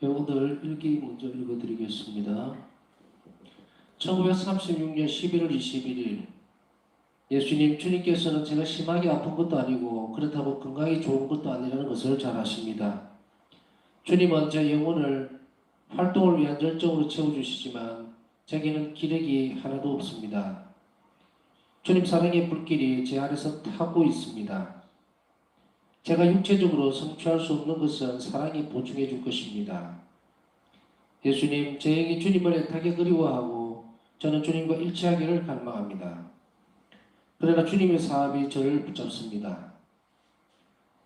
오늘 일기 먼저 읽어드리겠습니다. 1936년 11월 21일 주님께서는 제가 심하게 아픈 것도 아니고 그렇다고 건강이 좋은 것도 아니라는 것을 잘 아십니다. 주님은 제 영혼을 활동을 위한 열정으로 채워주시지만 제게는 기력이 하나도 없습니다. 주님 사랑의 불길이 제 안에서 타고 있습니다. 제가 육체적으로 성취할 수 없는 것은 사랑이 보충해 줄 것입니다. 예수님, 제 영이 주님을 애타게 그리워하고 저는 주님과 일치하기를 갈망합니다. 그러나 주님의 사업이 저를 붙잡습니다.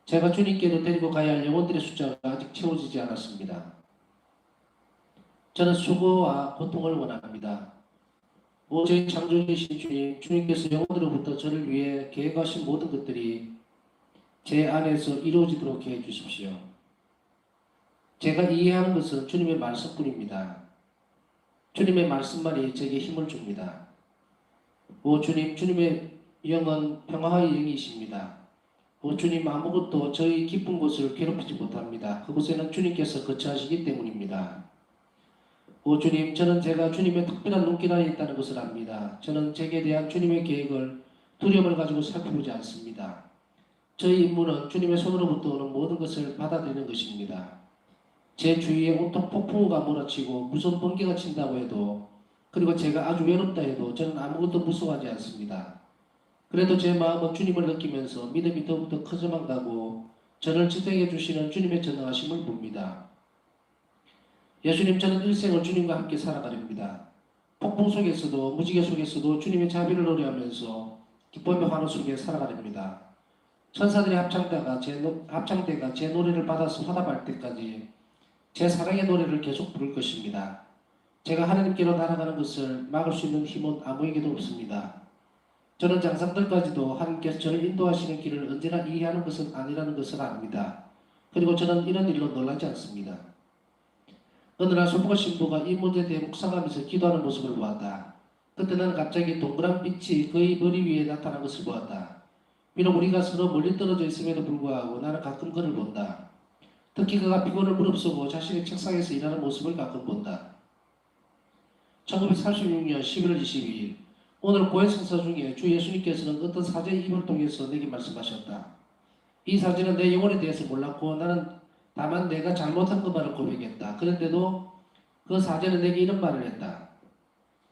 제가 주님께로 데리고 가야 할 영혼들의 숫자가 아직 채워지지 않았습니다. 저는 수고와 고통을 원합니다. 오 저희 창조주이신 주님, 주님께서 영혼으로부터 저를 위해 계획하신 모든 것들이 제 안에서 이루어지도록 해 주십시오. 제가 이해하는 것은 주님의 말씀뿐입니다. 주님의 말씀만이 제게 힘을 줍니다. 오 주님, 주님의 영은 평화의 영이십니다. 오 주님, 아무것도 저희 깊은 곳을 괴롭히지 못합니다. 그곳에는 주님께서 거처하시기 때문입니다. 오 주님, 저는 제가 주님의 특별한 눈길 안에 있다는 것을 압니다. 저는 제게 대한 주님의 계획을 두려움을 가지고 살펴보지 않습니다. 저희 임무는 주님의 손으로부터 오는 모든 것을 받아들이는 것입니다. 제 주위에 온통 폭풍우가 몰아치고 무서운 번개가 친다고 해도, 그리고 제가 아주 외롭다 해도 저는 아무것도 무서워하지 않습니다. 그래도 제 마음은 주님을 느끼면서 믿음이 더욱더 커져만 가고 저를 지탱해 주시는 주님의 전능하심을 봅니다. 예수님, 저는 일생을 주님과 함께 살아가렵니다. 폭풍 속에서도 무지개 속에서도 주님의 자비를 노래하면서 기쁨의 환호 속에 살아가렵니다. 천사들의 합창대가 제 노래를 받아서 화답할 때까지 제 사랑의 노래를 계속 부를 것입니다. 제가 하나님께로 날아가는 것을 막을 수 있는 힘은 아무에게도 없습니다. 저는 장사들까지도 하나님께서 저를 인도하시는 길을 언제나 이해하는 것은 아니라는 것을 압니다. 그리고 저는 이런 일로 놀라지 않습니다. 어느 날 소포가 신부가 이 문제에 대해 묵상하면서 기도하는 모습을 보았다. 그때 나는 갑자기 동그란 빛이 그의 머리 위에 나타난 것을 보았다. 비록 우리가 서로 멀리 떨어져 있음에도 불구하고 나는 가끔 그를 본다. 특히 그가 피곤을 무릅쓰고 자신의 책상에서 일하는 모습을 가끔 본다. 1936년 11월 22일 오늘 고해성사 중에 주 예수님께서는 어떤 사제의 입을 통해서 내게 말씀하셨다. 이 사제는 내 영혼에 대해서 몰랐고 나는 다만 내가 잘못한 것만을 고백했다. 그런데도 그 사제는 내게 이런 말을 했다.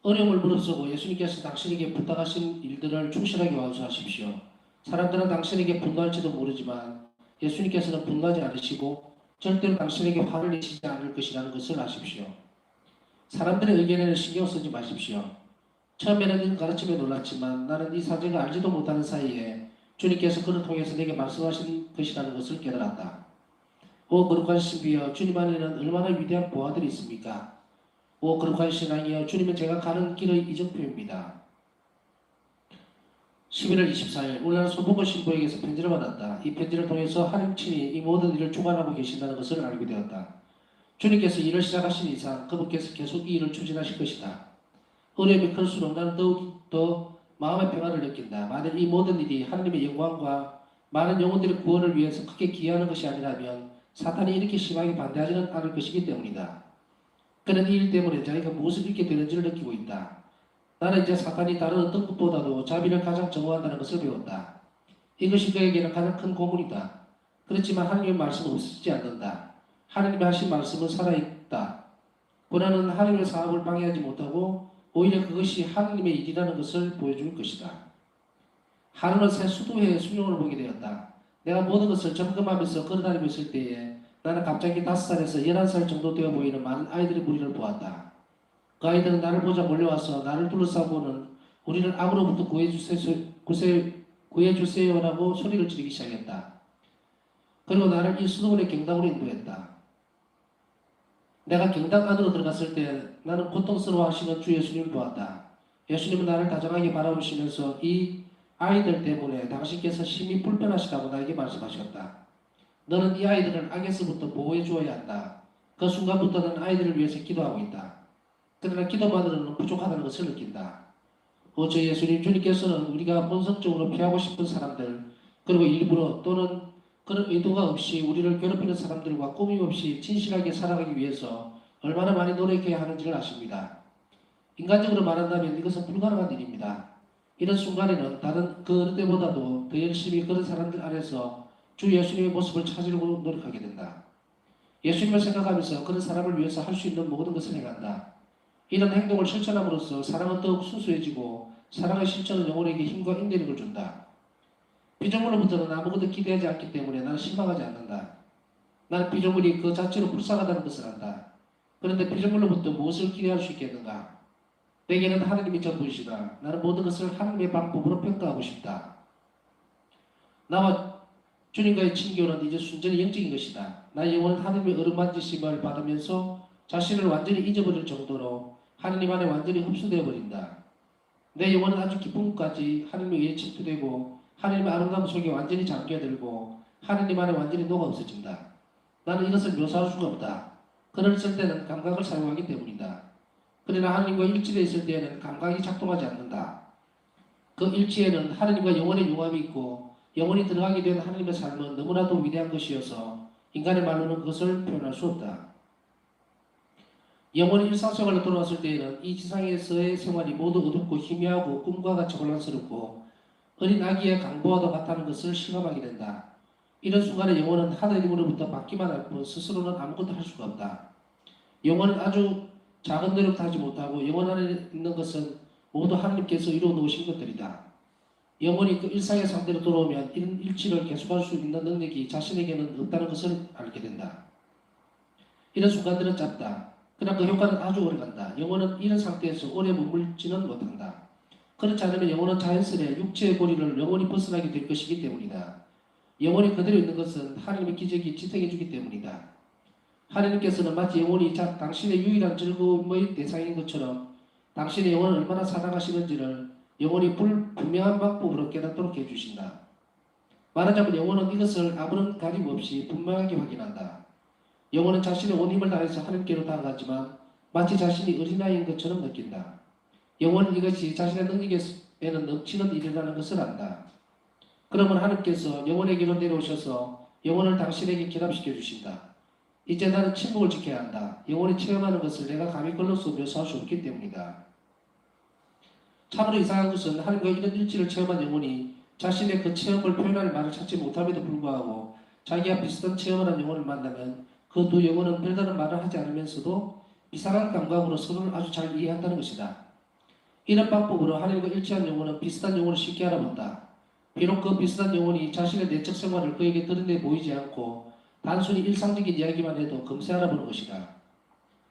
어려움을 무릅쓰고 예수님께서 당신에게 부탁하신 일들을 충실하게 완수하십시오. 사람들은 당신에게 분노할지도 모르지만 예수님께서는 분노하지 않으시고 절대로 당신에게 화를 내시지 않을 것이라는 것을 아십시오. 사람들의 의견에는 신경 쓰지 마십시오. 처음에는 이 가르침에 놀랐지만 나는 이 사제가 알지도 못하는 사이에 주님께서 그를 통해서 내게 말씀하신 것이라는 것을 깨달았다. 오 거룩한 신비여, 주님 안에는 얼마나 위대한 보화들이 있습니까? 오 거룩한 신앙이여, 주님은 제가 가는 길의 이정표입니다. 11월 24일 우리나라 소복을 신부에게서 편지를 받았다. 이 편지를 통해서 하나님 친히 이 모든 일을 주관하고 계신다는 것을 알게 되었다. 주님께서 일을 시작하신 이상 그분께서 계속 이 일을 추진하실 것이다. 어려움이 클수록 나는 더욱 더 마음의 평안을 느낀다. 만일 이 모든 일이 하나님의 영광과 많은 영혼들의 구원을 위해서 크게 기여하는 것이 아니라면 사탄이 이렇게 심하게 반대하지는 않을 것이기 때문이다. 그는 이 일 때문에 자기가 무엇을 잃게 되는지를 느끼고 있다. 나는 이제 사탄이 다른 어떤 것보다도 자비를 가장 정오한다는 것을 배웠다. 이것이 그에게는 가장 큰 고문이다. 그렇지만 하나님의 말씀은 없어지지 않는다. 하나님이 하신 말씀은 살아있다. 고난은 하나님의 사업을 방해하지 못하고 오히려 그것이 하나님의 일이라는 것을 보여줄 것이다. 하루는 새 수도회의 수령을 보게 되었다. 내가 모든 것을 점검하면서 걸어다니고 있을 때에 나는 갑자기 5살에서 11살 정도 되어 보이는 많은 아이들의 무리를 보았다. 그 아이들은 나를 보자 몰려와서 나를 둘러싸고는 우리를 악으로부터 구해주세요라고 소리를 지르기 시작했다. 그리고 나를 이 수도원의 경당으로 인도했다. 내가 경당 안으로 들어갔을 때 나는 고통스러워 하시는 주 예수님을 보았다. 예수님은 나를 다정하게 바라보시면서 이 아이들 때문에 당신께서 심히 불편하시다고 나에게 말씀하셨다. 너는 이 아이들을 악에서부터 보호해 주어야 한다. 그 순간부터 는 아이들을 위해서 기도하고 있다. 그러나 기도만으로는 부족하다는 것을 느낀다. 저 예수님, 주님께서는 우리가 본성적으로 피하고 싶은 사람들, 그리고 일부러 또는 그런 의도가 없이 우리를 괴롭히는 사람들과 꾸밈없이 진실하게 살아가기 위해서 얼마나 많이 노력해야 하는지를 아십니다. 인간적으로 말한다면 이것은 불가능한 일입니다. 이런 순간에는 다른 그 어느 때보다도 더 열심히 그런 사람들 안에서 주 예수님의 모습을 찾으려고 노력하게 된다. 예수님을 생각하면서 그런 사람을 위해서 할 수 있는 모든 것을 행한다. 이런 행동을 실천함으로써 사랑은 더욱 순수해지고 사랑의 실천은 영혼에게 힘과 인내력을 준다. 피조물로부터는 아무것도 기대하지 않기 때문에 나는 실망하지 않는다. 나는 피조물이 그 자체로 불쌍하다는 것을 안다. 그런데 피조물로부터 무엇을 기대할 수 있겠는가? 내게는 하나님이 전부이시다. 나는 모든 것을 하나님의 방법으로 평가하고 싶다. 나와 주님과의 친교는 이제 순전히 영적인 것이다. 나의 영혼은 하나님의 어루만지심을 받으면서 자신을 완전히 잊어버릴 정도로 하나님 안에 완전히 흡수되어 버린다. 내 영혼은 아주 깊은 곳까지 하나님에 의해 침투되고 하나님의 아름다움 속에 완전히 잠겨들고 하나님 안에 완전히 녹아 없어진다. 나는 이것을 묘사할 수가 없다. 글을 쓸 때는 감각을 사용하기 때문이다. 그러나 하나님과 일치되어 있을 때에는 감각이 작동하지 않는다. 그 일치에는 하나님과 영혼의 융합이 있고 영혼이 들어가게 된 하나님의 삶은 너무나도 위대한 것이어서 인간의 말로는 그것을 표현할 수 없다. 영혼이 일상생활로 돌아왔을 때에는 이 지상에서의 생활이 모두 어둡고 희미하고 꿈과 같이 혼란스럽고 어린 아기의 강보와도 같다는 것을 실감하게 된다. 이런 순간에 영혼은 하나님으로부터 받기만 할 뿐 스스로는 아무것도 할 수가 없다. 영혼은 아주 작은 노력도 하지 못하고 영혼 안에 있는 것은 모두 하나님께서 이루어 놓으신 것들이다. 영혼이 그 일상의 상태로 돌아오면 이런 일치를 계속할 수 있는 능력이 자신에게는 없다는 것을 알게 된다. 이런 순간들은 짧다. 그러나 그 효과는 아주 오래간다. 영혼은 이런 상태에서 오래 머물지는 못한다. 그렇지 않으면 영혼은 자연스레 육체의 고리를 영원히 벗어나게 될 것이기 때문이다. 영혼이 그대로 있는 것은 하나님의 기적이 지탱해 주기 때문이다. 하나님께서는 마치 영혼이 당신의 유일한 즐거움의 대상인 것처럼 당신의 영혼을 얼마나 사랑하시는지를 영혼이 분명한 방법으로 깨닫도록 해주신다. 말하자면 영혼은 이것을 아무런 가림 없이 분명하게 확인한다. 영혼은 자신의 온 힘을 다해서 하나님께로 다가가지만 마치 자신이 어린아이인 것처럼 느낀다. 영혼은 이것이 자신의 능력에는 넘치는 일이라는 것을 안다. 그러면 하나님께서 영혼에게로 내려오셔서 영혼을 당신에게 결합시켜 주신다. 이제 나는 침묵을 지켜야 한다. 영혼이 체험하는 것을 내가 감히 글로써 묘사할 수 없기 때문이다. 참으로 이상한 것은 하나님과 이런 일치를 체험한 영혼이 자신의 그 체험을 표현할 말을 찾지 못함에도 불구하고 자기와 비슷한 체험을 한 영혼을 만나면 그 두 영혼은 별다른 말을 하지 않으면서도 이상한 감각으로 서로를 아주 잘 이해한다는 것이다. 이런 방법으로 하나님과 일치한 영혼은 비슷한 영혼을 쉽게 알아본다. 비록 그 비슷한 영혼이 자신의 내적 생활을 그에게 드러내 보이지 않고 단순히 일상적인 이야기만 해도 금세 알아보는 것이다.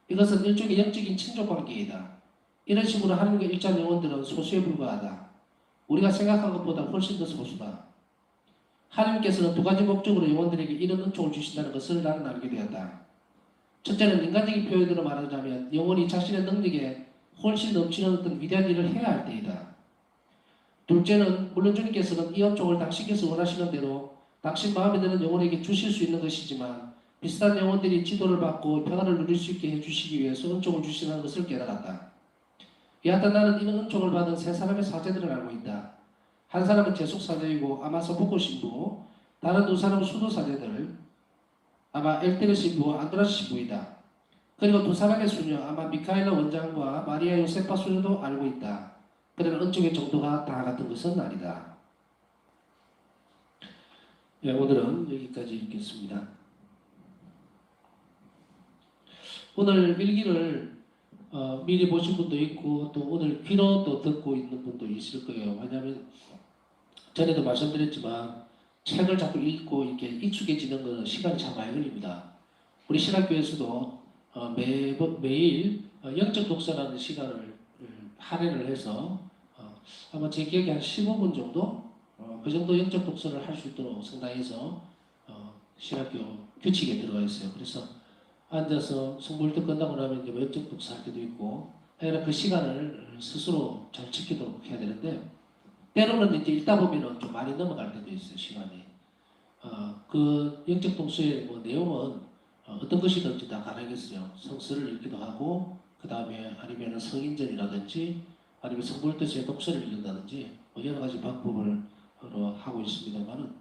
이것은 일종의 영적인 친족 관계이다. 이런 식으로 하나님과 일치한 영혼들은 소수에 불과하다. 우리가 생각한 것보다 훨씬 더 소수다. 하나님께서는 두 가지 목적으로 영혼들에게 이런 은총을 주신다는 것을 나는 알게 되었다. 첫째는 인간적인 표현으로 말하자면 영혼이 자신의 능력에 훨씬 넘치는 어떤 위대한 일을 해야 할 때이다. 둘째는 물론 주님께서는 이 은총을 당신께서 원하시는 대로 당신 마음에 드는 영혼에게 주실 수 있는 것이지만 비슷한 영혼들이 지도를 받고 평안을 누릴 수 있게 해주시기 위해서 은총을 주시는 것을 깨달았다. 여하튼 나는 이런 은총을 받은 세 사람의 사제들을 알고 있다. 한 사람은 제속 사제이고 아마 서포코 신부, 다른 두 사람은 수도 사제들, 아마 엘테르 신부와 안드라스 신부이다. 그리고 두 사람의 수녀, 아마 미카엘라 원장과 마리아 요세파 수녀도 알고 있다. 그러나 은총의 정도가 다 같은 것은 아니다. 예, 오늘은 여기까지 읽겠습니다. 오늘 일기를 미리 보신 분도 있고 또 오늘 귀로 또 듣고 있는 분도 있을 거예요. 왜냐하면 전에도 말씀드렸지만 책을 자꾸 읽고 이렇게 익숙해지는 것은 시간이 참 많이 걸립니다. 우리 신학교에서도 매일 영적 독서라는 시간을 할애를 해서 아마 제 기억에 한 15분 정도 그 정도 영적 독서를 할 수 있도록 성당에서 신학교 규칙에 들어가 있어요. 그래서 앉아서 성불도 끝나고 나면 이제 영적 독서 할 때도 있고 그러니까 그 시간을 스스로 잘 지키도록 해야 되는데 때로는 이제 읽다 보면은 좀 많이 넘어갈 때도 있어요, 시간이. 그 영적 독서의 뭐 내용은 어떤 것이든지 다 가능했어요. 성서를 읽기도 하고, 그 다음에 아니면 성인전이라든지, 아니면 성불도서의 독서를 읽는다든지, 뭐 여러 가지 방법을 하고 있습니다만은,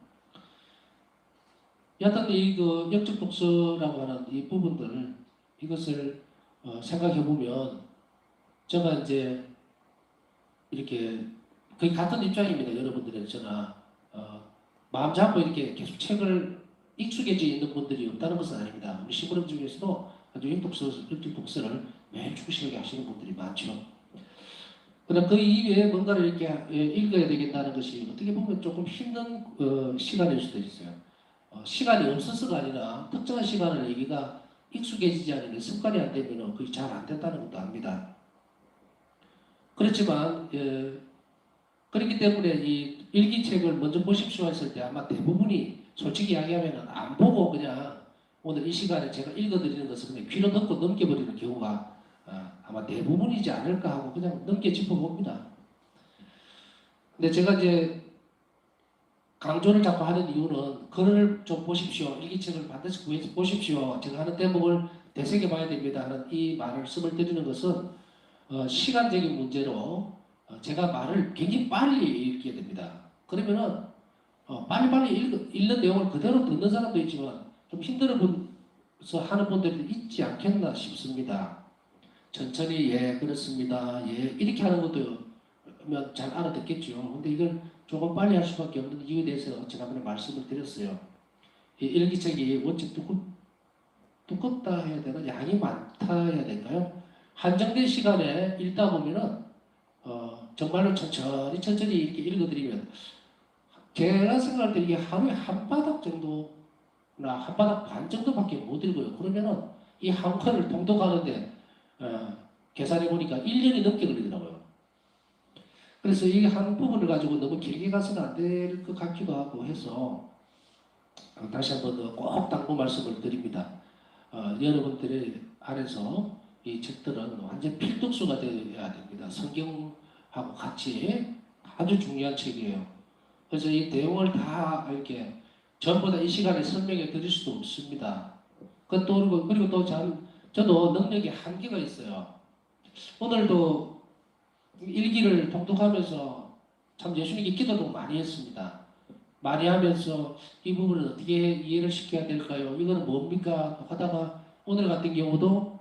여하튼 이그 역적 독서라고 하는 이 부분들 이것을 생각해 보면 제가 이제 이렇게 거의 같은 입장입니다. 여러분들의 저나 마음 잡고 이렇게 계속 책을 익숙해져 있는 분들이 없다는 것은 아닙니다. 우리 시부름 중에서도 아주 역적 독서를 매일 충실하게 하시는 분들이 많죠. 그러나 그 이외에 뭔가를 이렇게 읽어야 되겠다는 것이 어떻게 보면 조금 힘든 시간일 수도 있어요. 시간이 없어서가 아니라 특정한 시간을 얘기가 익숙해지지 않으면 습관이 안 되면 그게 잘 안 된다는 것도 압니다. 그렇지만 그렇기 때문에 이 일기책을 먼저 보십시오 했을 때 아마 대부분이 솔직히 이야기하면 안 보고 그냥 오늘 이 시간에 제가 읽어드리는 것을 그냥 귀로 듣고 넘겨버리는 경우가 아마 대부분이지 않을까 하고 그냥 넘겨 짚어봅니다. 근데 제가 이제 강조를 자꾸 하는 이유는 글을 좀 보십시오. 일기책을 반드시 구해서 보십시오. 제가 하는 대목을 되새겨봐야 됩니다 하는 이 말씀을 드리는 것은 시간적인 문제로 제가 말을 굉장히 빨리 읽게 됩니다. 그러면은 빨리빨리 읽는 내용을 그대로 듣는 사람도 있지만 좀 힘들어서 하는 분들도 있지 않겠나 싶습니다. 천천히 예 그렇습니다. 예 이렇게 하는 것도 잘 알아듣겠죠. 근데 이걸 조금 빨리 할 수밖에 없는 이유에 대해서 지난번에 말씀을 드렸어요. 이 일기책이 원체 두껍다 해야 되나 양이 많다 해야 될까요? 한정된 시간에 읽다 보면은 정말로 천천히 이렇게 읽어드리면 제가 생각할 때 이게 하루에 한 바닥 정도나 한 바닥 반 정도밖에 못 읽어요. 그러면은 이 한 권을 통독하는데 계산해 보니까 1년이 넘게 걸리더라고요. 그래서 이 한 부분을 가지고 너무 길게 가서는 안 될 것 같기도 하고 해서 다시 한 번 더 꼭 당부 말씀을 드립니다. 여러분들의 안에서 이 책들은 완전 필독서가 되어야 됩니다. 성경하고 같이 아주 중요한 책이에요. 그래서 이 내용을 다 이렇게 전부 다 이 시간에 설명해 드릴 수도 없습니다. 그리고 또 저도 능력이 한계가 있어요. 오늘도 일기를 통독하면서 참 예수님께 기도도 많이 했습니다. 많이 하면서 이 부분을 어떻게 이해를 시켜야 될까요? 이거는 뭡니까? 하다가 오늘 같은 경우도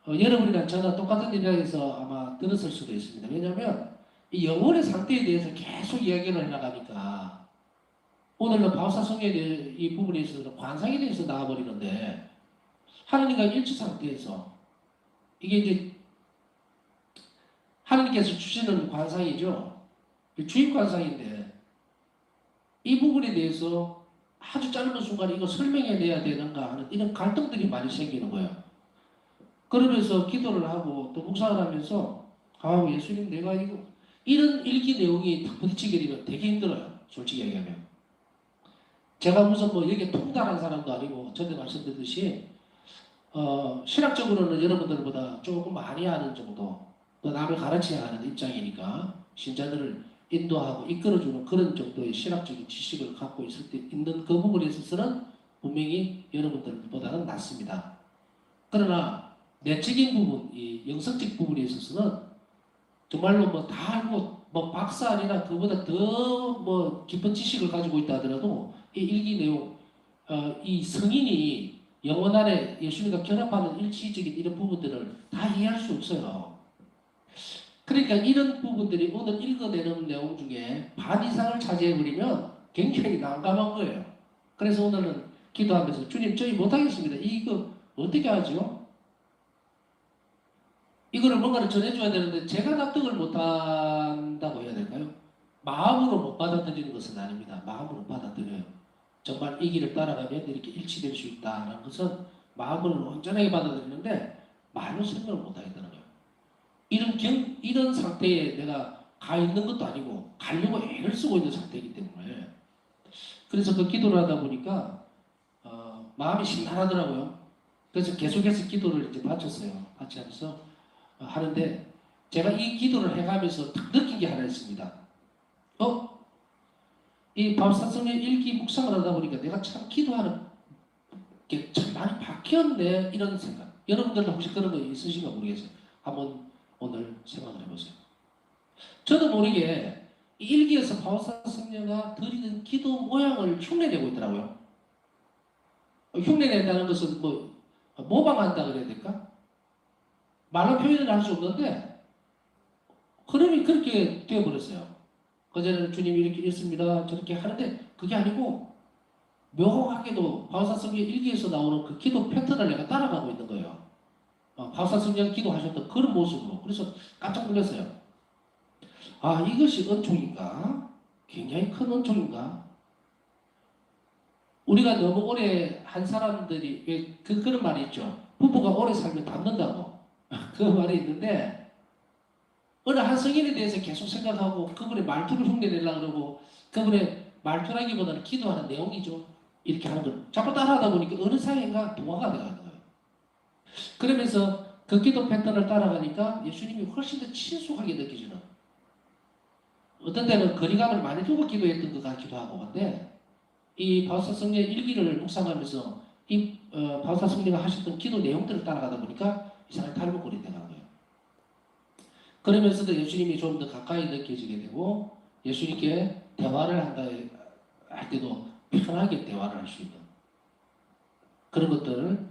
여러분이랑 저나 똑같은 일에서 아마 들었을 수도 있습니다. 왜냐하면 이 영혼의 상태에 대해서 계속 이야기를 해나가니까 오늘은 바울사성의 이 부분에 있어서 관상에 대해서 나와버리는데 하나님과 일치 상태에서 이게 이제 하나님께서 주시는 관상이죠. 주입 관상인데 이 부분에 대해서 아주 짧은 순간에 이거 설명해내야 되는가 하는 이런 갈등들이 많이 생기는 거예요. 그러면서 기도를 하고 또 묵상을 하면서 예수님 내가 이런 읽기 내용이 딱 부딪히게 되면 되게 힘들어요. 솔직히 얘기하면. 제가 무슨 뭐 여기에 통달한 사람도 아니고 전에 말씀드렸듯이 신학적으로는 여러분들보다 조금 많이 아는 정도 또 남을 가르쳐야 하는 입장이니까 신자들을 인도하고 이끌어주는 그런 정도의 신학적인 지식을 갖고 있을 때 있는 그 부분에 있어서는 분명히 여러분들보다는 낫습니다. 그러나 내적인 부분, 이 영성적 부분에 있어서는 정말로 뭐 다 알고 뭐 박사 아니라 그보다 더 뭐 깊은 지식을 가지고 있다 하더라도 이 일기 내용, 이 성인이 영혼 안에 예수님과 결합하는 일치적인 이런 부분들을 다 이해할 수 없어요. 그러니까 이런 부분들이 오늘 읽어내는 내용 중에 반 이상을 차지해버리면 굉장히 난감한 거예요. 그래서 오늘은 기도하면서 주님 저희 못하겠습니다. 이거 어떻게 하죠? 이거를 뭔가를 전해줘야 되는데 제가 납득을 못한다고 해야 될까요? 마음으로 못 받아들이는 것은 아닙니다. 마음으로 받아들여요. 정말 이 길을 따라가면 이렇게 일치될 수 있다는 것은 마음으로 온전하게 받아들이는데 말로 설명을 못하겠다는 거예요. 이런 상태에 내가 가 있는 것도 아니고 가려고 애를 쓰고 있는 상태이기 때문에 그래서 그 기도를 하다 보니까 마음이 심란하더라고요. 그래서 계속해서 기도를 이제 바쳤어요. 바치면서 하는데 제가 이 기도를 해가면서 딱 느낀 게 하나 있습니다. 이 밤사성의 일기 묵상을 하다 보니까 내가 참 기도하는 게 참 많이 바뀌었네 이런 생각. 여러분들도 혹시 그런 거 있으신가 모르겠어요. 한번 오늘 생각을 해보세요. 저도 모르게 이 일기에서 바울사 성녀가 드리는 기도 모양을 흉내내고 있더라고요. 흉내낸다는 것은 뭐 모방한다 그래야 될까? 말로 표현을 할 수 없는데 흐름이 그렇게 되어버렸어요. 그전에는 주님이 이렇게 있습니다. 저렇게 하는데 그게 아니고 묘하게도 바울사성의 일기에서 나오는 그 기도 패턴을 내가 따라가고 있는 거예요. 바울사성령 기도하셨던 그런 모습으로. 그래서 깜짝 놀랐어요. 아, 이것이 은총인가? 굉장히 큰 은총인가? 우리가 너무 오래 한 사람들이 그런 말이 있죠. 부부가 오래 살면 닮는다고. 그 말이 있는데 어느 한 성인에 대해서 계속 생각하고 그분의 말투를 흉내내려고 그러고 그분의 말투라기보다는 기도하는 내용이죠. 이렇게 하는 걸 자꾸 따라하다 보니까 어느 사이인가 동화가 돼가는 거예요. 그러면서 그 기도 패턴을 따라가니까 예수님이 훨씬 더 친숙하게 느껴지는, 어떤 때는 거리감을 많이 두고 기도했던 것 같기도 하고. 근데 이 바울사 성령 일기를 묵상하면서 이 바울사 성령가 하셨던 기도 내용들을 따라가다 보니까 이 사람이 닮은꼴이 돼가는 거예요. 그러면서도 예수님이 좀 더 가까이 느껴지게 되고 예수님께 대화를 한다 할 때도 편하게 대화를 할 수 있는 그런 것들을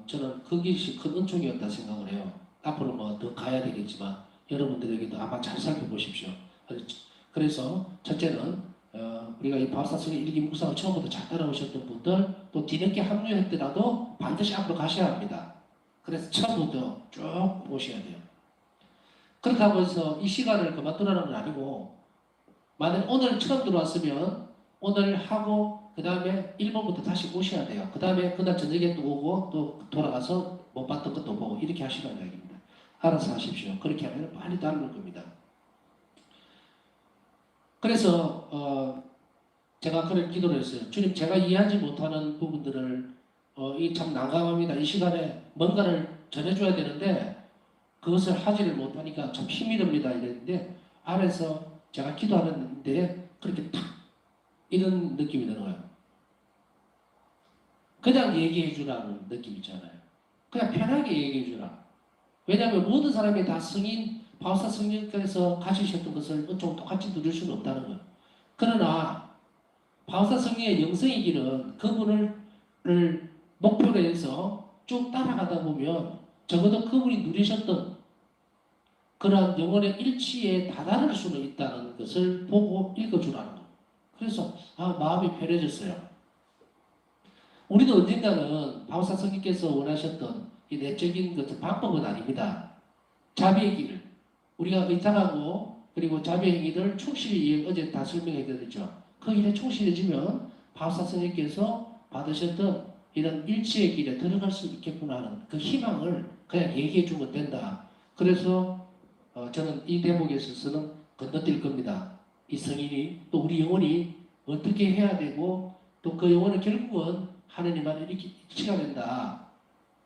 저는 그것이 큰 은총이었다 생각을 해요. 앞으로 뭐 더 가야 되겠지만 여러분들에게도 아마 잘 살펴보십시오. 그래서 첫째는 우리가 이 바울사성의 일기 묵상을 처음부터 잘 따라오셨던 분들, 또 뒤늦게 합류했더라도 반드시 앞으로 가셔야 합니다. 그래서 처음부터 쭉 보셔야 돼요. 그렇다고 해서 이 시간을 그만두라는 건 아니고, 만약 오늘 처음 들어왔으면 오늘 하고 그 다음에 1번부터 다시 오셔야 돼요. 그 다음에 그날 저녁에 또 오고 또 돌아가서 못 봤던 것도 보고 이렇게 하시라는 이야기입니다. 알아서 하십시오. 그렇게 하면 빨리 따르는 겁니다. 그래서 제가 그런 기도를 했어요. 주님, 제가 이해하지 못하는 부분들을 이 참 난감합니다. 이 시간에 뭔가를 전해줘야 되는데 그것을 하지를 못하니까 참 힘이 듭니다. 이랬는데 안에서 제가 기도하는데 그렇게 탁 이런 느낌이 드는 거예요. 그냥 얘기해 주라는 느낌 있잖아요. 그냥 편하게 얘기해 주라. 왜냐하면 모든 사람이 다 승인, 바울사 성령께서 가지셨던 것을 좀 똑같이 누릴 수는 없다는 거예요. 그러나 바울사 성령의 영성의 길은 그분을 목표로 해서 쭉 따라가다 보면 적어도 그분이 누리셨던 그러한 영혼의 일치에 다다를 수는 있다는 것을 보고 읽어주라는 거예요. 그래서 마음이 편해졌어요. 우리도 언젠가는 바울사 성령께서 원하셨던 이 내적인 그 방법은 아닙니다. 자비의 길, 우리가 의탁하고 그리고 자비의 행위를 충실히 어제 다 설명해 드렸죠. 그 일에 충실해지면 바울사 성령께서 받으셨던 이런 일치의 길에 들어갈 수 있겠구나 하는 그 희망을 그냥 얘기해 주면 된다. 그래서 저는 이 대목에 있어서는 건너뛸 겁니다. 이 성인이 또 우리 영혼이 어떻게 해야 되고 또 그 영혼은 결국은 하느님만 이렇게 일치가 된다.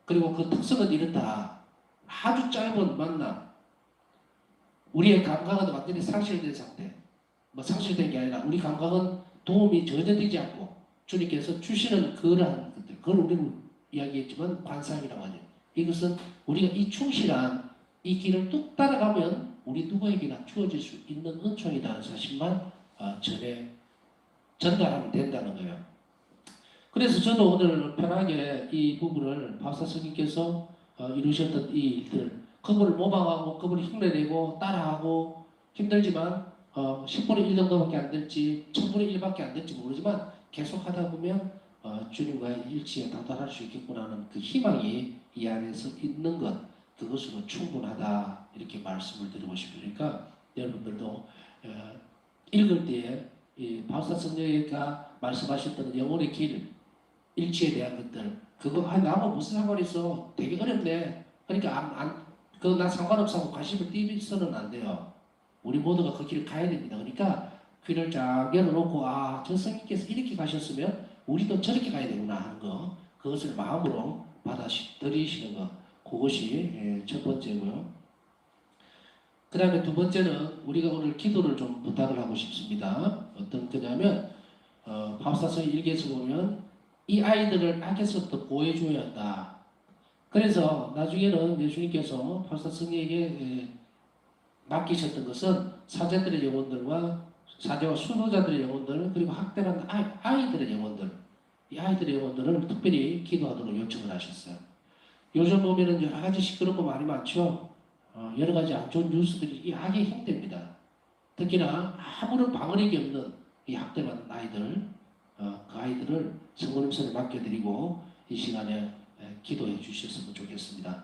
그리고 그 특성은 이렇다. 아주 짧은 만남. 우리의 감각은 완전히 상실된 상태. 뭐 상실된 게 아니라 우리 감각은 도움이 전혀 되지 않고 주님께서 주시는 그러한 것들. 그걸 우리는 이야기했지만 관상이라고 하죠. 이것은 우리가 이 충실한 이 길을 뚝 따라가면 우리 누구에게나 주어질 수 있는 은총이라는 사실만 전달하면 된다는 거예요. 그래서 저도 오늘 편하게 이 부분을 바울사 스님께서 이루셨던 이 일들, 그분을 모방하고 그분을 흉내내고 따라하고 힘들지만 10분의 1 정도밖에 안 될지 1000분의 1밖에 안 될지 모르지만 계속 하다 보면 주님과의 일치에 다다를 수 있겠구나 하는 그 희망이 이 안에서 있는 것, 그것으로 충분하다 이렇게 말씀을 드리고 싶으니까 여러분들도 읽을 때에 이 바울사 성령이가 말씀하셨던 영혼의 길, 일치에 대한 것들, 그거 나하고 무슨 상관이 있어? 되게 어렵네. 그러니까 그거 나 상관없어 하고 관심을 띄서는 안 돼요. 우리 모두가 그 길을 가야 됩니다. 그러니까 귀를 쫙 열어놓고 저 성령께서 이렇게 가셨으면 우리도 저렇게 가야 되구나 하는 거, 그것을 마음으로 받아들이시는 것, 그것이 첫 번째고요. 그 다음에 두 번째는 우리가 오늘 기도를 좀 부탁을 하고 싶습니다. 어떤 거냐면 바울사서 일기에서 보면 이 아이들을 악에서부터 보호해줘야 한다. 그래서 나중에는 예수님께서 바울사 성령에게 맡기셨던 것은 사제들의 영혼들과 사제와 수도자들의 영혼들, 그리고 학대받는 아이들의 영혼들, 이 아이들의 영혼들을 특별히 기도하도록 요청을 하셨어요. 요즘 보면은 여러 가지 시끄러운 거 많이 많죠. 여러 가지 안 좋은 뉴스들이 이 악의 힘입니다. 특히나 아무런 방어력이 없는 이 학대받는 아이들, 그 아이들을 성모님선에 맡겨드리고 이 시간에 기도해 주셨으면 좋겠습니다.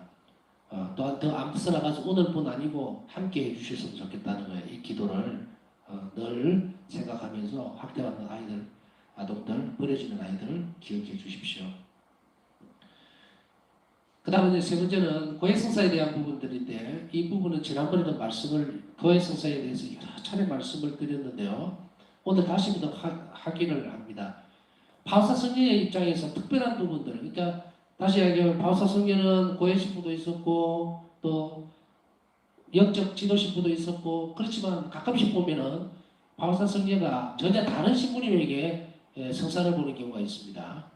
또한 더 앞서 나가서 오늘뿐 아니고 함께 해주셨으면 좋겠다는 거예요. 이 기도를 늘 생각하면서 학대받는 아이들, 아동들, 버려지는 아이들을 기억해 주십시오. 그 다음에 세 번째는 고해성사에 대한 부분들인데 이 부분은 지난번에도 고해성사에 대해서 여러 차례 말씀을 드렸는데요. 오늘 다시 한번 확인을 합니다. 바우사 성녀의 입장에서 특별한 부분들, 그러니까 다시 이야기하면 바우사 성녀는 고해 신부도 있었고 또 영적 지도 신부도 있었고 그렇지만 가끔씩 보면은 바우사 성녀가 전혀 다른 신부님에게 성사를 보는 경우가 있습니다.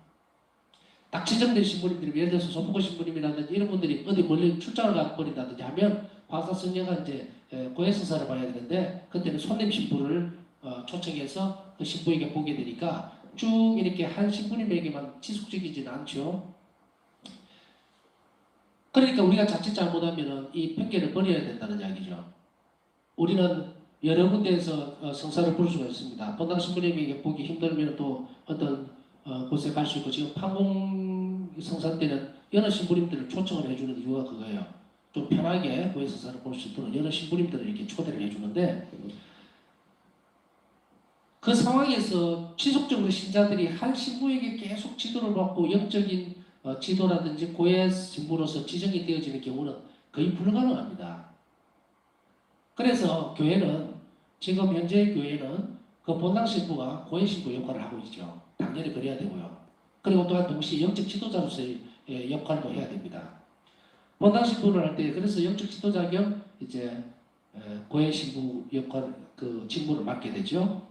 딱 지정된 신부님들이 예를 들어서 소포고 신부님이라든지 이런 분들이 어디 멀리 출장을 가버린다든지 하면 바우사 성녀가 이제 고해 성사를 봐야 되는데 그때는 손님 신부를 초청해서 그 신부에게 보게 되니까 쭉 이렇게 한 신부님에게만 지속적이지는 않죠. 그러니까 우리가 자칫 잘못하면 이 편견을 버려야 된다는 이야기죠. 우리는 여러 군데에서 성사를 볼 수가 있습니다. 본당 신부님에게 보기 힘들면 또 어떤 곳에 갈 수 있고 지금 판공 성사 때는 여러 신부님들을 초청을 해주는 이유가 그거예요. 좀 편하게 고해 성사를 볼 수 있도록 여러 신부님들을 이렇게 초대를 해주는데 그 상황에서 지속적으로 신자들이 한 신부에게 계속 지도를 받고 영적인 지도라든지 고해 신부로서 지정이 되어지는 경우는 거의 불가능합니다. 그래서 교회는 지금 현재 교회는 그 본당 신부가 고해 신부 역할을 하고 있죠. 당연히 그래야 되고요. 그리고 또한 동시에 영적 지도자로서의 역할도 해야 됩니다. 본당 신부를 할 때 그래서 영적 지도자 겸 이제 고해 신부 역할 그 직무를 맡게 되죠.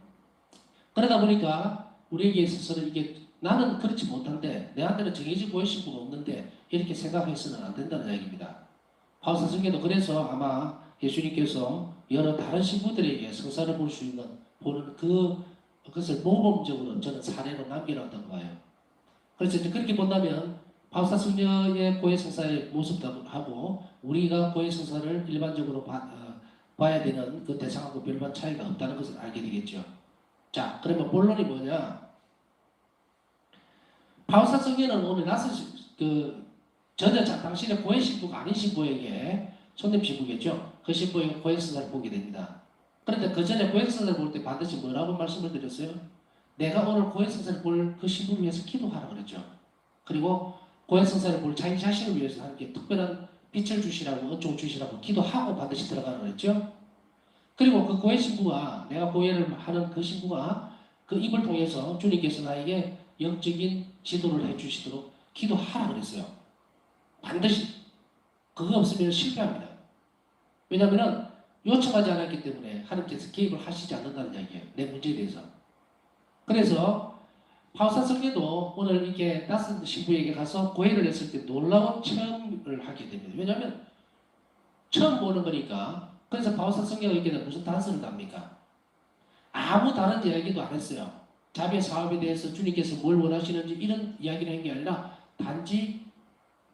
그러다 보니까 우리에게 있어서는 이게 나는 그렇지 못한데 내한테는 정해진 고해 신부가 없는데 이렇게 생각해서는 안 된다는 얘기입니다. 바울사성계도 그래서 아마 예수님께서 여러 다른 신부들에게 성사를 볼 수 있는 보는 그것을 모범적으로 저는 사례로 남겨놨던 거예요. 그래서 이제 그렇게 본다면 바울사성녀의 고해 성사의 모습도 하고 우리가 고해 성사를 일반적으로 봐야 되는 그 대상하고 별반 차이가 없다는 것을 알게 되겠죠. 자, 그러면 본론이 뭐냐? 바울사 성경은 오늘 전혀 당신의 고해 신부가 아닌 신부에게 손님 신부겠죠. 그 신부에게 고해성사를 보게 됩니다. 그런데 그 전에 고해성사를 볼 때 반드시 뭐라고 말씀을 드렸어요? 내가 오늘 고해성사를 볼 그 신부를 위해서 기도하라 그랬죠. 그리고 고해성사를 볼 자기 자신을 위해서 하나님께 특별한 빛을 주시라고 은총을 주시라고 기도하고 반드시 들어가라 그랬죠. 그리고 그 고해 신부가 내가 고해를 하는 그 신부가 그 입을 통해서 주님께서 나에게 영적인 지도를 해주시도록 기도하라 그랬어요. 반드시 그거 없으면 실패합니다. 왜냐하면 요청하지 않았기 때문에 하나님께서 개입을 하시지 않는다는 이야기예요. 내 문제에 대해서. 그래서 바울사 성계도 오늘 이렇게 낯선 신부에게 가서 고해를 했을 때 놀라운 체험을 하게 됩니다. 왜냐하면 처음 보는 거니까. 그래서 바울사 성계가 이렇게 무슨 단서를 답니까? 아무 다른 이야기도 안 했어요. 자비의 사업에 대해서 주님께서 뭘 원하시는지 이런 이야기를 한 게 아니라 단지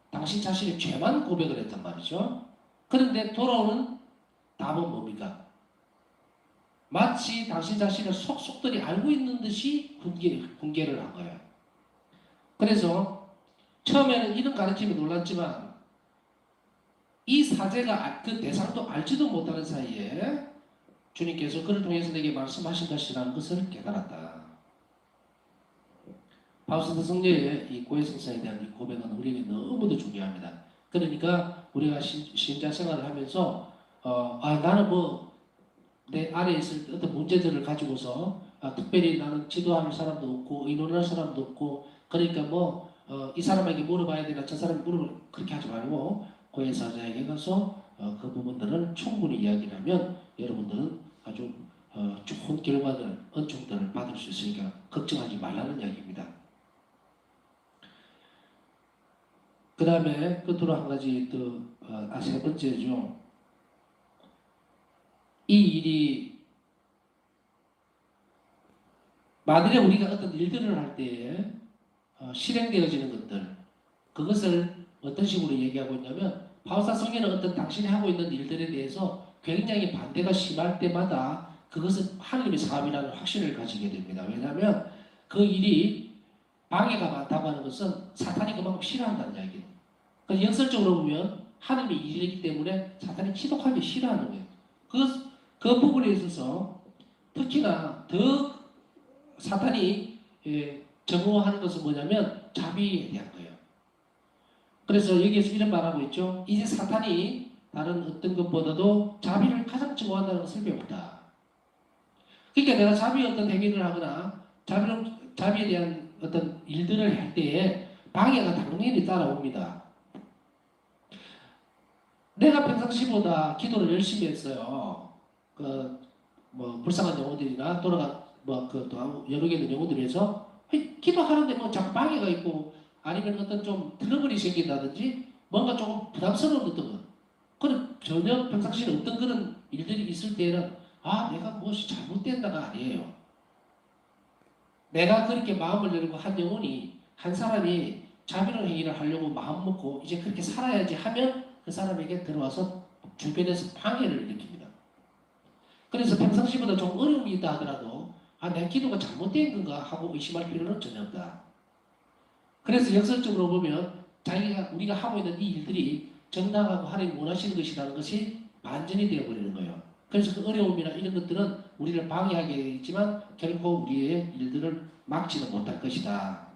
당신 자신의 죄만 고백을 했단 말이죠. 그런데 돌아오는 답은 뭡니까? 마치 당신 자신을 속속들이 알고 있는 듯이 훈계를 한 거예요. 그래서 처음에는 이런 가르침에 놀랐지만 이 사제가 그 대상도 알지도 못하는 사이에 주님께서 그를 통해서 내게 말씀하신 것이라는 것을 깨달았다. 바울사 성녀의 이 고해성사에 대한 이 고백은 우리에게 너무도 중요합니다. 그러니까 우리가 신자 생활을 하면서 나는 뭐 내 안에 있을 때 어떤 문제들을 가지고서 특별히 나는 지도할 사람도 없고 의논할 사람도 없고 그러니까 뭐 이 사람에게 물어봐야 되나 저 사람에게 그렇게 하지 말고 고해사자에게 가서 그 부분들을 충분히 이야기를 하면 여러분들은 아주 좋은 결과들, 은총들을 받을 수 있으니까 걱정하지 말라는 이야기입니다. 그 다음에 끝으로 한 가지 세 번째죠. 이 일이 만일에 우리가 어떤 일들을 할 때에 실행되어지는 것들, 그것을 어떤 식으로 얘기하고 있냐면 바오사 성경은 어떤 당신이 하고 있는 일들에 대해서 굉장히 반대가 심할 때마다 그것은 하나님의 사업이라는 확신을 가지게 됩니다. 왜냐하면 그 일이 방해가 많다고 하는 것은 사탄이 그만큼 싫어한다는 이야기예요. 그래서 역설적으로 보면 하나님의 일이기 때문에 사탄이 지독하게 싫어하는 거예요. 그 부분에 있어서 특히나 더 사탄이 정오하는 것은 뭐냐면 자비에 대한 거예요. 그래서 여기에서 이런 말하고 있죠. 이제 사탄이 다른 어떤 것보다도 자비를 가장 정오한다는 것을 배웠다. 그러니까 내가 자비의 어떤 행위를 하거나 자비에 대한 어떤 일들을 할 때에 방해가 당연히 따라옵니다. 내가 평상시보다 기도를 열심히 했어요. 불쌍한 영혼들이나 돌아간 또 여러 개 있는 영혼들에서 기도하는데 뭐 자꾸 방해가 있고 아니면 어떤 좀 트러블이 생긴다든지 뭔가 조금 부담스러운 어떤 것. 그런 전혀 평상시에 어떤 그런 일들이 있을 때는 내가 무엇이 잘못된다가 아니에요. 내가 그렇게 마음을 열고 한 영혼이 한 사람이 자비로운 행위를 하려고 마음 먹고 이제 그렇게 살아야지 하면 그 사람에게 들어와서 주변에서 방해를 일으킵니다. 그래서 평상시보다 좀 어려움이 있다 하더라도 내 기도가 잘못된 건가 하고 의심할 필요는 전혀 없다. 그래서 역설적으로 보면 우리가 하고 있는 이 일들이 정당하고 하나님 원하시는 것이라는 것이 반전이 되어버리는 거예요. 그래서 그 어려움이나 이런 것들은 우리를 방해하게 되지만 결코 우리의 일들을 막지는 못할 것이다.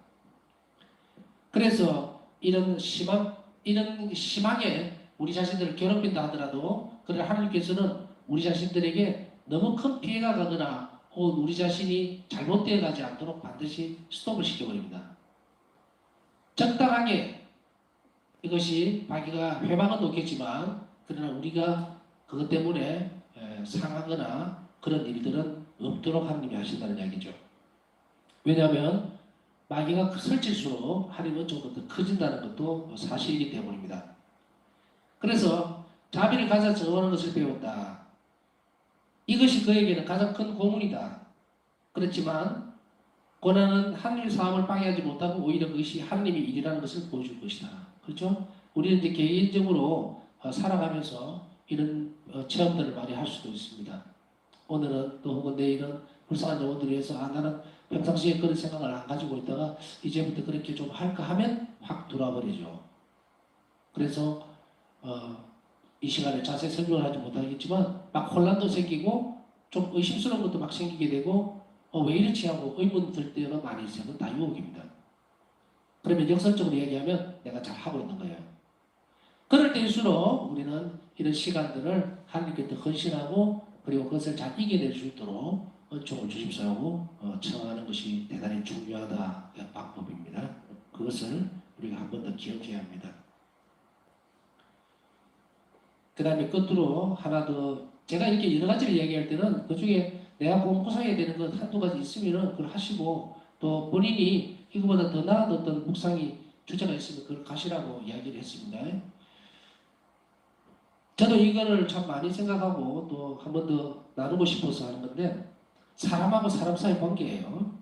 그래서 이런 심하게 우리 자신들을 괴롭힌다 하더라도 그러나 하나님께서는 우리 자신들에게 너무 큰 피해가 가거나 혹은 우리 자신이 잘못되어 가지 않도록 반드시 스톱을 시켜버립니다. 적당하게 이것이 자기가 회방은 높겠지만 그러나 우리가 그것 때문에 상하거나 그런 일들은 없도록 하나님이 하신다는 이야기죠. 왜냐하면 마귀가 설칠수록 하나님은 조금 더 커진다는 것도 사실이기 때문입니다. 그래서 자비를 가져 정하는 것을 배웠다. 이것이 그에게는 가장 큰 고문이다. 그렇지만 고난은 하나님의 사업을 방해하지 못하고 오히려 그것이 하나님의 일이라는 것을 보여줄 것이다. 그렇죠? 우리는 이제 개인적으로 살아가면서 이런 체험들을 많이 할 수도 있습니다. 오늘은 또 혹은 내일은 불쌍한 영혼들을 위해서 나는 평상시에 그런 생각을 안 가지고 있다가 이제부터 그렇게 좀 할까 하면 확 돌아버리죠. 그래서 이 시간에 자세히 설명을 하지 못하겠지만 막 혼란도 생기고 좀 의심스러운 것도 막 생기게 되고 왜 이렇지 하고 의문 들 때가 많이 있어요. 그건 다 유혹입니다. 그러면 역설적으로 얘기하면 내가 잘 하고 있는 거예요. 그럴 때일수록 우리는 이런 시간들을 하나님께 더 헌신하고 그리고 그것을 잘 이겨낼 수 있도록 은총을 주십시오 하고 청하는 것이 대단히 중요하다 방법입니다. 그것을 우리가 한 번 더 기억해야 합니다. 그 다음에 끝으로 하나 더 제가 이렇게 여러 가지를 얘기할 때는 그 중에 내가 꼼꼼하게 되는 것 한두 가지 있으면은 그걸 하시고 또 본인이 이거보다 더 나은 어떤 묵상이 주제가 있으면 그걸 가시라고 이야기를 했습니다. 저도 이거를 참 많이 생각하고 또 한 번 더 나누고 싶어서 하는 건데 사람하고 사람 사이 관계예요.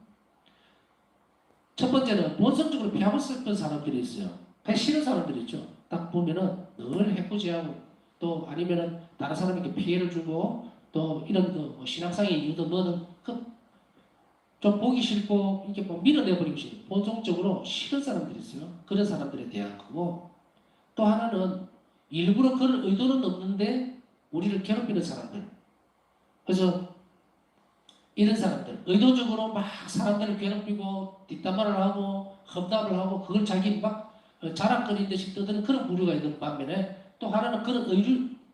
첫 번째는 본성적으로 피하고 싶은 사람들이 있어요. 그냥 싫은 사람들이 있죠. 딱 보면은 늘 해코지하고 또 아니면은 다른 사람에게 피해를 주고 또 이런 신앙상의 이유도 뭐든 좀 보기 싫고 이렇게 밀어내버리고 싶어요. 본성적으로 싫은 사람들이 있어요. 그런 사람들에 대한 거고 또 하나는 일부러 그런 의도는 없는데 우리를 괴롭히는 사람들. 그래서 이런 사람들 의도적으로 막 사람들을 괴롭히고 뒷담화를 하고 험담을 하고 그걸 자기 막 자랑거리는 듯이 떠드는 그런 부류가 있는 반면에 또 하나는 그런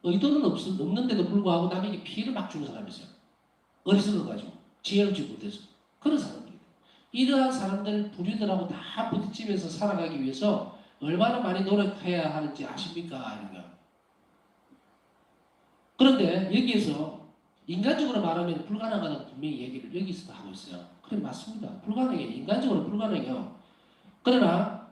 의도는 없는데도 불구하고 남에게 피해를 막 주는 사람이 있어요. 어리석어가지고 지혜를 주지 못해서 그런 사람들. 이러한 사람들 부류들하고 다 부딪히면서 살아가기 위해서 얼마나 많이 노력해야 하는지 아십니까? 그런데 여기에서 인간적으로 말하면 불가능하다고 분명히 얘기를 여기서도 하고 있어요. 그래 맞습니다. 불가능해요. 인간적으로 불가능해요. 그러나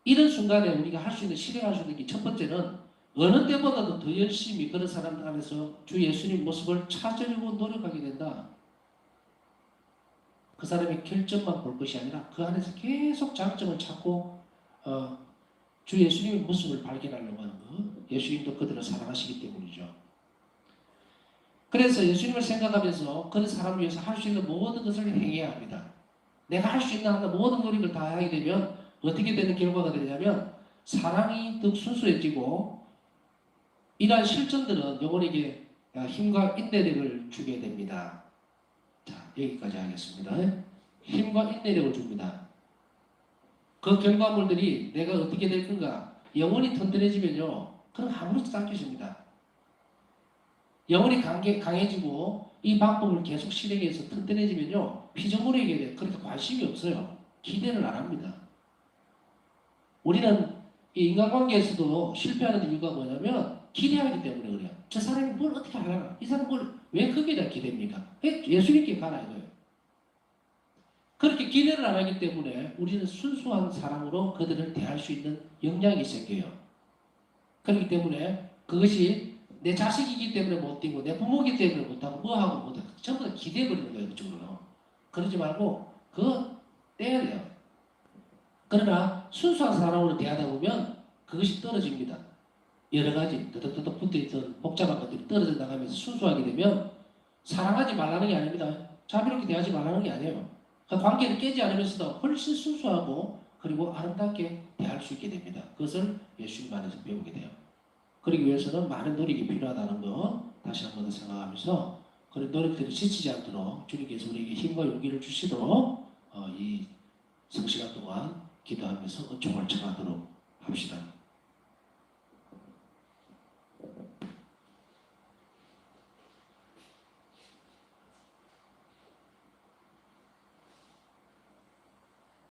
이런 순간에 우리가 할 수 있는 실행할 수 있는 게 첫 번째는 어느 때보다도 더 열심히 그런 사람들 안에서 주 예수님 모습을 찾으려고 노력하게 된다. 그 사람의 결점만 볼 것이 아니라 그 안에서 계속 장점을 찾고 주 예수님의 모습을 발견하려고 하는 것. 예수님도 그들을 사랑하시기 때문이죠. 그래서 예수님을 생각하면서 그 사람을 위해서 할 수 있는 모든 것을 행해야 합니다. 내가 할 수 있는 한 모든 노력을 다 하게 되면 어떻게 되는 결과가 되냐면 사랑이 더욱 순수해지고 이러한 실천들은 영혼에게 힘과 인내력을 주게 됩니다. 자, 여기까지 하겠습니다. 힘과 인내력을 줍니다. 그 결과물들이 내가 어떻게 될 건가? 영혼이 튼튼해지면요. 그럼 아무렇지도 않겠습니다. 영혼이 강해지고 이 방법을 계속 실행해서 튼튼해지면요. 피조물에게 그렇게 관심이 없어요. 기대를 안 합니다. 우리는 이 인간관계에서도 실패하는 이유가 뭐냐면 기대하기 때문에 그래요. 저 사람이 뭘 어떻게 하려나? 이 사람 왜 거기에 대한 기대입니까? 예수님께 가라 이거예요. 그렇게 기대를 안 하기 때문에 우리는 순수한 사랑으로 그들을 대할 수 있는 역량이 생겨요. 그렇기 때문에 그것이 내 자식이기 때문에 못 뛰고 내 부모이기 때문에 못하고 뭐하고 못하고 전부 다 기대해 버리는 거예요. 그쪽으로. 그러지 말고 그거 떼야 돼요. 그러나 순수한 사랑으로 대하다 보면 그것이 떨어집니다. 여러 가지 더덕더덕 붙어있던 복잡한 것들이 떨어져 나가면서 순수하게 되면 사랑하지 말라는 게 아닙니다. 자비롭게 대하지 말라는 게 아니에요. 그 관계를 깨지 않으면서도 훨씬 순수하고 그리고 아름답게 대할 수 있게 됩니다. 그것을 예수님 안에서 배우게 돼요. 그러기 위해서는 많은 노력이 필요하다는 거 다시 한 번 더 생각하면서 그런 노력들이 지치지 않도록 주님께서 우리에게 힘과 용기를 주시도록 이 성시간 동안 기도하면서 은총을 청하도록 합시다.